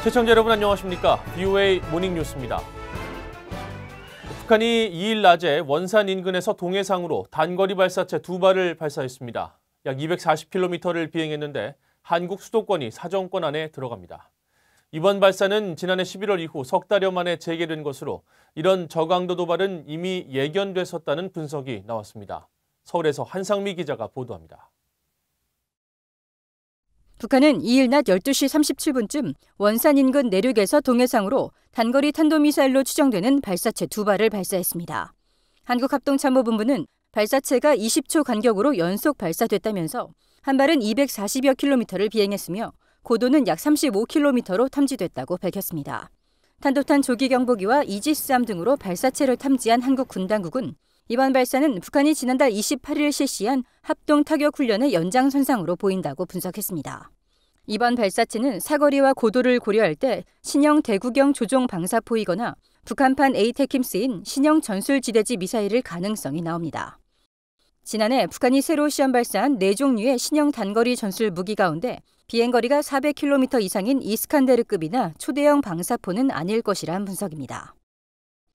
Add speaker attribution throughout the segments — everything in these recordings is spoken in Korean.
Speaker 1: 시청자 여러분 안녕하십니까? BOA 모닝뉴스입니다. 북한이 2일 낮에 원산 인근에서 동해상으로 단거리 발사체 2발을 발사했습니다. 약 240km를 비행했는데 한국 수도권이 사정권 안에 들어갑니다. 이번 발사는 지난해 11월 이후 석 달여 만에 재개된 것으로 이런 저강도 도발은 이미 예견됐었다는 분석이 나왔습니다. 서울에서 한상미 기자가 보도합니다.
Speaker 2: 북한은 2일 낮 12시 37분쯤 원산 인근 내륙에서 동해상으로 단거리 탄도미사일로 추정되는 발사체 2발을 발사했습니다. 한국합동참모본부는 발사체가 20초 간격으로 연속 발사됐다면서 한 발은 240여 킬로미터를 비행했으며 고도는 약 35km로 탐지됐다고 밝혔습니다. 탄도탄 조기경보기와 이지스함 등으로 발사체를 탐지한 한국 군당국은 이번 발사는 북한이 지난달 28일 실시한 합동타격훈련의 연장선상으로 보인다고 분석했습니다. 이번 발사체는 사거리와 고도를 고려할 때 신형 대구경 조종 방사포이거나 북한판 에이테킴스인 신형 전술지대지 미사일일 가능성이 나옵니다. 지난해 북한이 새로 시험 발사한 4종류의 신형 단거리 전술 무기 가운데 비행거리가 400km 이상인 이스칸데르급이나 초대형 방사포는 아닐 것이란 분석입니다.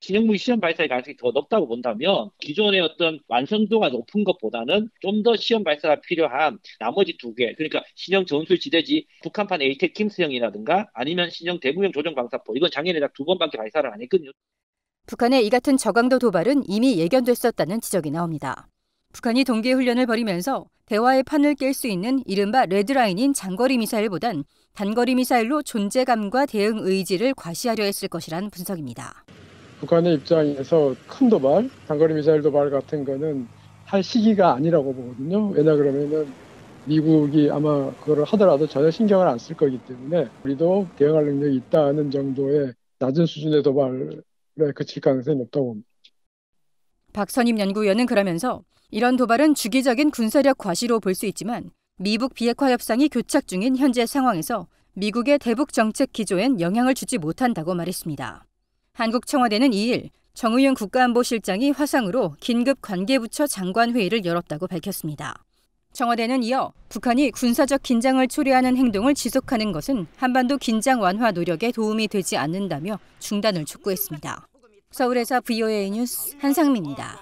Speaker 3: 신형무기 시험 발사의 가능성이 더 높다고 본다면 기존의 어떤 완성도가 높은 것보다는 좀 더 시험 발사가 필요한 나머지 2개, 그러니까 신형 전술지대지 북한판 에이테킴스형이라든가 아니면 신형 대구형 조종방사포, 이건 작년에 딱 2번밖에 발사를 안 했거든요.
Speaker 2: 북한의 이 같은 저강도 도발은 이미 예견됐었다는 지적이 나옵니다. 북한이 동계훈련을 벌이면서 대화의 판을 깰 수 있는 이른바 레드라인인 장거리 미사일보단 단거리 미사일로 존재감과 대응 의지를 과시하려 했을 것이란 분석입니다.
Speaker 4: 북한의 입장에서 큰 도발, 단거리 미사일 도발 같은 거는 할 시기가 아니라고 보거든요. 왜냐 그러면은 미국이 아마 그걸 하더라도 전혀 신경을 안 쓸 거기 때문에 우리도 대응할 능력이 있다는 정도의 낮은 수준의 도발에 그칠 가능성이 높다고 봅니다.
Speaker 2: 박선임 연구위원은 그러면서 이런 도발은 주기적인 군사력 과시로 볼 수 있지만 미북 비핵화 협상이 교착 중인 현재 상황에서 미국의 대북 정책 기조엔 영향을 주지 못한다고 말했습니다. 한국 청와대는 2일 정의용 국가안보실장이 화상으로 긴급 관계부처 장관회의를 열었다고 밝혔습니다. 청와대는 이어 북한이 군사적 긴장을 초래하는 행동을 지속하는 것은 한반도 긴장 완화 노력에 도움이 되지 않는다며 중단을 촉구했습니다. 서울에서 BOA 뉴스 한상미입니다.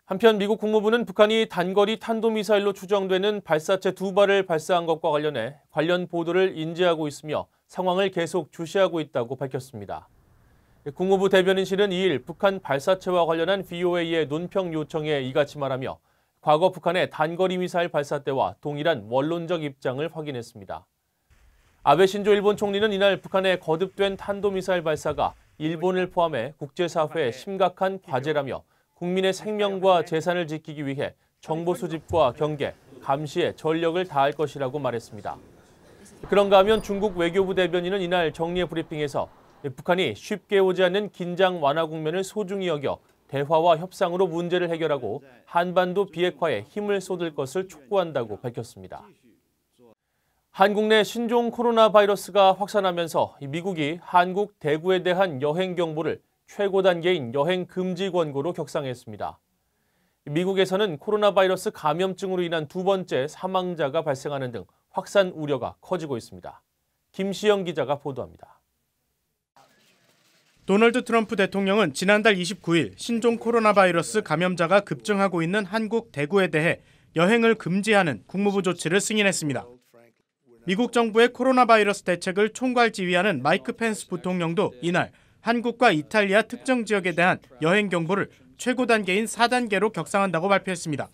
Speaker 1: 한편 미국 국무부는 북한이 단거리 탄도미사일로 추정되는 발사체 2발을 발사한 것과 관련해 관련 보도를 인지하고 있으며 상황을 계속 주시하고 있다고 밝혔습니다. 국무부 대변인실은 2일 북한 발사체와 관련한 BOA의 논평 요청에 이같이 말하며 과거 북한의 단거리 미사일 발사 때와 동일한 원론적 입장을 확인했습니다. 아베 신조 일본 총리는 이날 북한의 거듭된 탄도미사일 발사가 일본을 포함해 국제사회의 심각한 과제라며 국민의 생명과 재산을 지키기 위해 정보 수집과 경계, 감시에 전력을 다할 것이라고 말했습니다. 그런가 하면 중국 외교부 대변인은 이날 정례 브리핑에서 북한이 쉽게 오지 않는 긴장 완화 국면을 소중히 여겨 대화와 협상으로 문제를 해결하고 한반도 비핵화에 힘을 쏟을 것을 촉구한다고 밝혔습니다. 한국 내 신종 코로나 바이러스가 확산하면서 미국이 한국 대구에 대한 여행 경보를 최고 단계인 여행 금지 권고로 격상했습니다. 미국에서는 코로나 바이러스 감염증으로 인한 2번째 사망자가 발생하는 등 확산 우려가 커지고 있습니다. 김시영 기자가 보도합니다.
Speaker 5: 도널드 트럼프 대통령은 지난달 29일 신종 코로나 바이러스 감염자가 급증하고 있는 한국 대구에 대해 여행을 금지하는 국무부 조치를 승인했습니다. 미국 정부의 코로나 바이러스 대책을 총괄 지휘하는 마이크 펜스 부통령도 이날 한국과 이탈리아 특정 지역에 대한 여행 경보를 최고 단계인 4단계로 격상한다고 발표했습니다.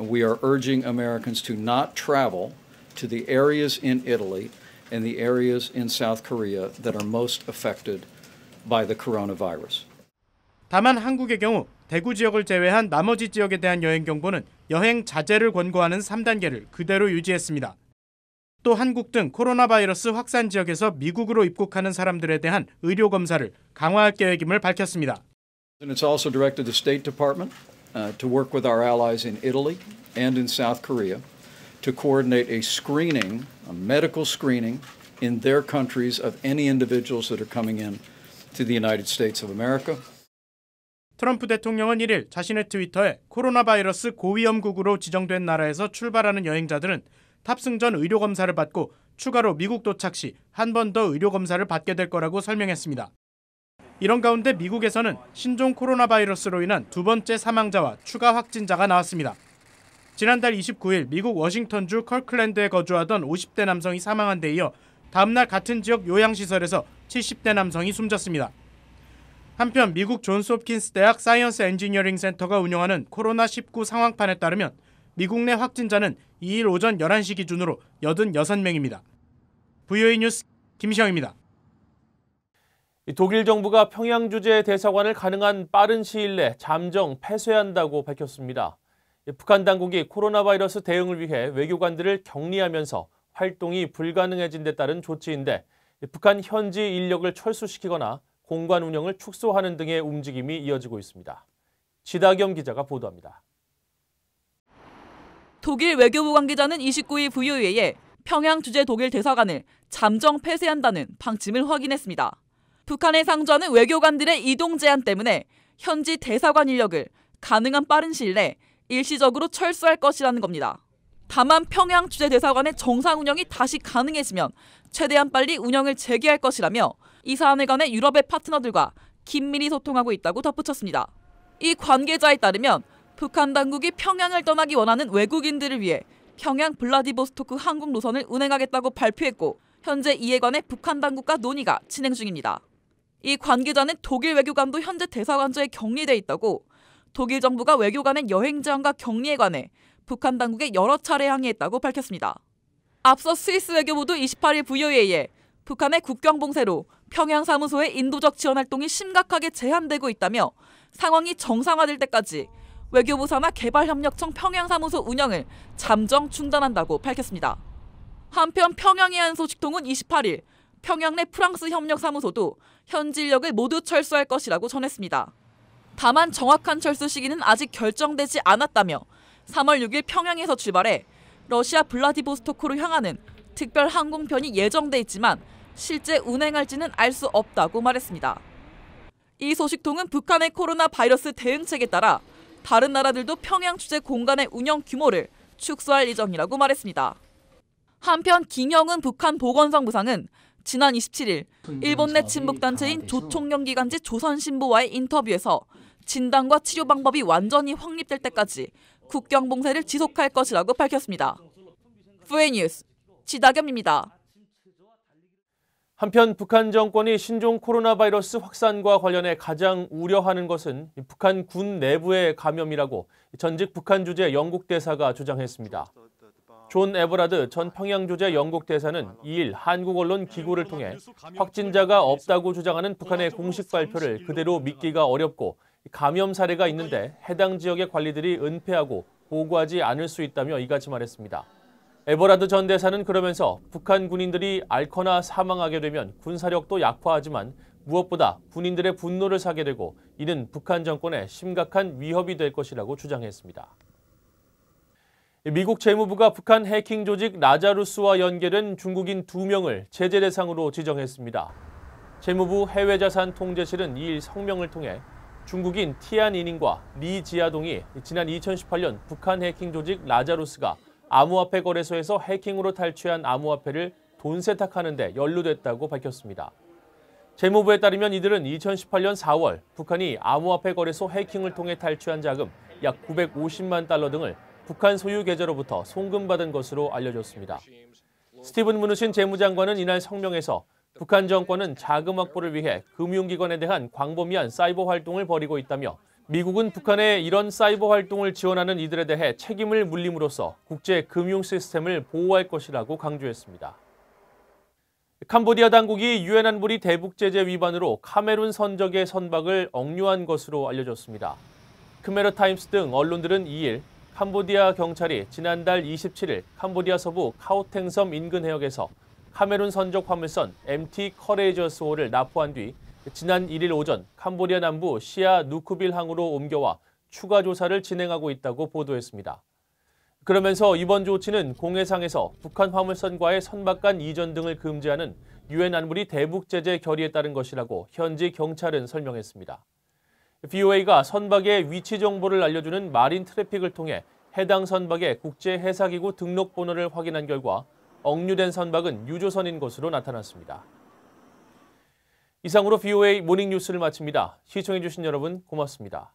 Speaker 6: We are urging Americans to not travel to the areas in Italy and the areas in South Korea that are most affected by the coronavirus.
Speaker 5: 다만 한국의 경우 대구 지역을 제외한 나머지 지역에 대한 여행 경보는 여행 자제를 권고하는 3단계를 그대로 유지했습니다. 또 한국 등 코로나 바이러스 확산 지역에서 미국으로 입국하는 사람들에 대한 의료 검사를 강화할 계획임을 밝혔습니다.
Speaker 6: And it's also directed the State Department to work with our allies in Italy and in South Korea to coordinate a screening, a medical screening in their countries of any individuals that are coming in to the United States of America.
Speaker 5: 트럼프 대통령은 1일 자신의 트위터에 코로나 바이러스 고위험국으로 지정된 나라에서 출발하는 여행자들은 탑승 전 의료 검사를 받고 추가로 미국 도착 시 한 번 더 의료 검사를 받게 될 거라고 설명했습니다. 이런 가운데 미국에서는 신종 코로나 바이러스로 인한 두 번째 사망자와 추가 확진자가 나왔습니다. 지난달 29일 미국 워싱턴주 컬클랜드에 거주하던 50대 남성이 사망한 데 이어 다음날 같은 지역 요양시설에서 70대 남성이 숨졌습니다. 한편 미국 존스홉킨스 대학 사이언스 엔지니어링 센터가 운영하는 코로나19 상황판에 따르면 미국 내 확진자는 2일 오전 11시 기준으로 86명입니다. VOA 뉴스 김시영입니다.
Speaker 1: 독일 정부가 평양 주재 대사관을 가능한 빠른 시일 내 잠정 폐쇄한다고 밝혔습니다. 북한 당국이 코로나 바이러스 대응을 위해 외교관들을 격리하면서 활동이 불가능해진 데 따른 조치인데 북한 현지 인력을 철수시키거나 공관 운영을 축소하는 등의 움직임이 이어지고 있습니다. 지다겸 기자가 보도합니다.
Speaker 7: 독일 외교부 관계자는 29일 VOA에 평양 주재 독일 대사관을 잠정 폐쇄한다는 방침을 확인했습니다. 북한에 상주하는 외교관들의 이동 제한 때문에 현지 대사관 인력을 가능한 빠른 시일 내 일시적으로 철수할 것이라는 겁니다. 다만 평양 주재 대사관의 정상 운영이 다시 가능해지면 최대한 빨리 운영을 재개할 것이라며 이 사안에 관해 유럽의 파트너들과 긴밀히 소통하고 있다고 덧붙였습니다. 이 관계자에 따르면 북한 당국이 평양을 떠나기 원하는 외국인들을 위해 평양 블라디보스토크 항공 노선을 운행하겠다고 발표했고 현재 이에 관해 북한 당국과 논의가 진행 중입니다. 이 관계자는 독일 외교관도 현재 대사관저에 격리돼 있다고 독일 정부가 외교관의 여행 제한과 격리에 관해 북한 당국에 여러 차례 항의했다고 밝혔습니다. 앞서 스위스 외교부도 28일 VOA에 북한의 국경 봉쇄로 평양 사무소의 인도적 지원 활동이 심각하게 제한되고 있다며 상황이 정상화될 때까지 외교부 산하 개발협력청 평양 사무소 운영을 잠정 중단한다고 밝혔습니다. 한편 평양에 한 소식통은 28일 평양 내 프랑스 협력사무소도 현지 인력을 모두 철수할 것이라고 전했습니다. 다만 정확한 철수 시기는 아직 결정되지 않았다며 3월 6일 평양에서 출발해 러시아 블라디보스토크로 향하는 특별 항공편이 예정돼 있지만 실제 운행할지는 알 수 없다고 말했습니다. 이 소식통은 북한의 코로나 바이러스 대응책에 따라 다른 나라들도 평양 주재 공간의 운영 규모를 축소할 예정이라고 말했습니다. 한편 김영은 북한 보건성 부상은 지난 27일 일본 내 친북단체인 조총련기간지 조선신보와의 인터뷰에서 진단과 치료 방법이 완전히 확립될 때까지 국경 봉쇄를 지속할 것이라고 밝혔습니다. VOA 뉴스 지다겸입니다.
Speaker 1: 한편 북한 정권이 신종 코로나 바이러스 확산과 관련해 가장 우려하는 것은 북한 군 내부의 감염이라고 전직 북한 주재 영국 대사가 주장했습니다. 존 에버라드 전 평양 주재 영국 대사는 2일 한국 언론 기고를 통해 확진자가 없다고 주장하는 북한의 공식 발표를 그대로 믿기가 어렵고 감염 사례가 있는데 해당 지역의 관리들이 은폐하고 보고하지 않을 수 있다며 이같이 말했습니다. 에버라드 전 대사는 그러면서 북한 군인들이 앓거나 사망하게 되면 군사력도 약화하지만 무엇보다 군인들의 분노를 사게 되고 이는 북한 정권에 심각한 위협이 될 것이라고 주장했습니다. 미국 재무부가 북한 해킹 조직 라자루스와 연계된 중국인 2명을 제재 대상으로 지정했습니다. 재무부 해외자산통제실은 2일 성명을 통해 중국인 티안이닝과 리 지아동이 지난 2018년 북한 해킹 조직 라자루스가 암호화폐 거래소에서 해킹으로 탈취한 암호화폐를 돈 세탁하는 데 연루됐다고 밝혔습니다. 재무부에 따르면 이들은 2018년 4월 북한이 암호화폐 거래소 해킹을 통해 탈취한 자금 약 950만 달러 등을 북한 소유 계좌로부터 송금받은 것으로 알려졌습니다. 스티븐 무누신 재무장관은 이날 성명에서 북한 정권은 자금 확보를 위해 금융기관에 대한 광범위한 사이버 활동을 벌이고 있다며 미국은 북한의 이런 사이버 활동을 지원하는 이들에 대해 책임을 물림으로써 국제 금융 시스템을 보호할 것이라고 강조했습니다. 캄보디아 당국이 유엔 안보리 대북 제재 위반으로 카메룬 선적의 선박을 억류한 것으로 알려졌습니다. 크메르 타임스 등 언론들은 2일 캄보디아 경찰이 지난달 27일 캄보디아 서부 카오탱섬 인근 해역에서 카메룬 선적 화물선 MT 커레이저스호를 납포한 뒤 지난 1일 오전 캄보디아 남부 시아 누쿠빌 항으로 옮겨와 추가 조사를 진행하고 있다고 보도했습니다. 그러면서 이번 조치는 공해상에서 북한 화물선과의 선박 간 이전 등을 금지하는 유엔 안보리 대북 제재 결의에 따른 것이라고 현지 경찰은 설명했습니다. VOA가 선박의 위치 정보를 알려주는 마린 트래픽을 통해 해당 선박의 국제 해사기구 등록 번호를 확인한 결과 억류된 선박은 유조선인 것으로 나타났습니다. 이상으로 VOA 모닝뉴스를 마칩니다. 시청해주신 여러분 고맙습니다.